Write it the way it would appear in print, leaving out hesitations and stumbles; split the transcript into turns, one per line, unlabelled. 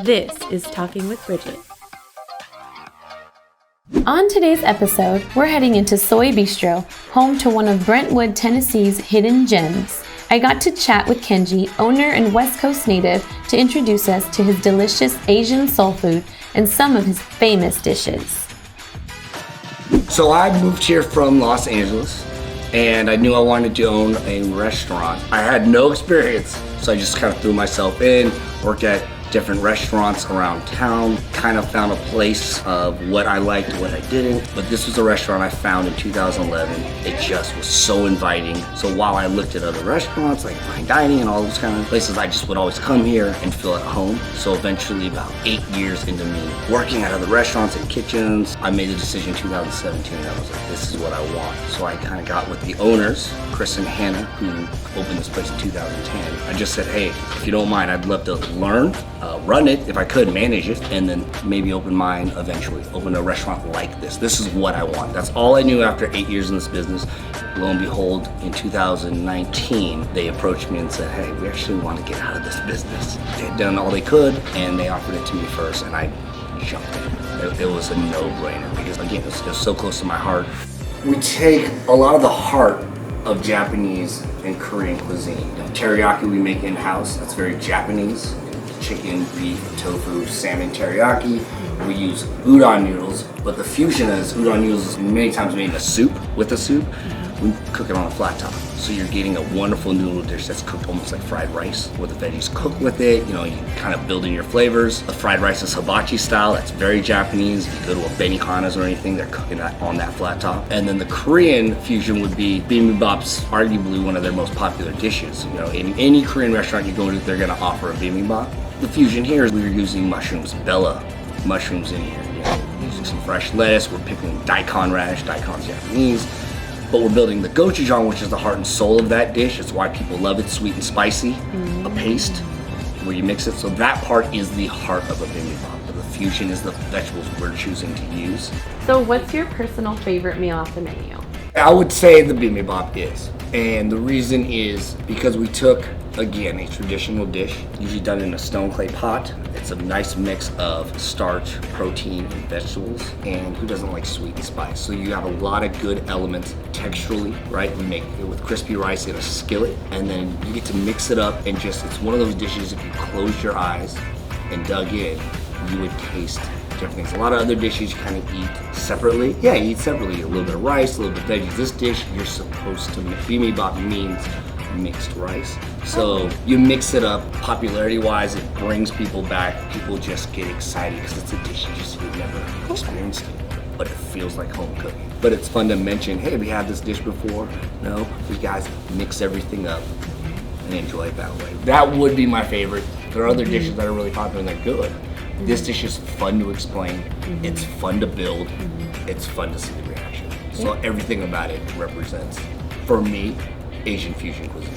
This is Talking with Bridgette.
On today's episode, we're heading into Soy Bistro, home to one of Brentwood, Tennessee's hidden gems. I got to chat with Kenji, owner and West Coast native, to introduce us to his delicious Asian soul food and some of his famous dishes.
So I moved here from Los Angeles, and I knew I wanted to own a restaurant. I had no experience, so I just kind of threw myself in, worked at different restaurants around town, kind of found a place of what I liked and what I didn't. But this was a restaurant I found in 2011. It just was so inviting. So while I looked at other restaurants like fine dining and all those kind of places, I just would always come here and feel at home. So eventually, about 8 years into me working at other restaurants and kitchens, I made the decision in 2017. I was like, this is what I want. So I kind of got with the owners, Chris and Hannah, who opened this place in 2010. I just said, hey, if you don't mind, I'd love to learn, run it if I could, manage it, and then maybe open mine eventually, open a restaurant like this. This is what I want. That's all I knew after 8 years in this business. Lo and behold, in 2019, they approached me and said, hey, we actually want to get out of this business. They had done all they could, and they offered it to me first, and I jumped in. It was a no-brainer because, again, it was so close to my heart. We take a lot of the heart of Japanese and Korean cuisine. Teriyaki we make in-house, that's very Japanese. Chicken, beef, tofu, salmon teriyaki. We use udon noodles, but the fusion is udon noodles is many times made in a soup, with a soup. We cook it on a flat top. So you're getting a wonderful noodle dish that's cooked almost like fried rice, where the veggies cook with it. You know, you kind of build in your flavors. The fried rice is hibachi style, that's very Japanese. If you go to a Benihana's or anything, they're cooking that on that flat top. And then the Korean fusion would be bibimbap's arguably one of their most popular dishes. You know, in any Korean restaurant you go to, they're gonna offer a bibimbap. The fusion here is we're using mushrooms, bella mushrooms in here. You know, using some fresh lettuce. We're picking daikon radish, daikon's Japanese. But we're building the gochujang, which is the heart and soul of that dish. It's why people love it, sweet and spicy. A paste where you mix it. So that part is the heart of a bibimbap. But the fusion is the vegetables we're choosing to use.
So what's your personal favorite meal off the menu?
I would say the bibimbap is. And the reason is because we took, again, a traditional dish, usually done in a stone clay pot. It's a nice mix of starch, protein, and vegetables. And who doesn't like sweet and spice? So you have a lot of good elements texturally, right? We make it with crispy rice in a skillet, and then you get to mix it up and just, it's one of those dishes, if you closed your eyes and dug in, you would taste different things. A lot of other dishes you kind of eat separately. Yeah, you eat separately. A little bit of rice, a little bit of veggies. This dish, you're supposed to make. Bibimbap means mixed rice. So you mix it up, popularity-wise, it brings people back. People just get excited because it's a dish you've never experienced it, but it feels like home cooking. But it's fun to mention, hey, we had this dish before. No, we guys mix everything up and enjoy it that way. That would be my favorite. There are other dishes that are really popular and they're good. This dish is fun to explain. It's fun to build. It's fun to see the reaction. So everything about it represents, for me, Asian fusion cuisine.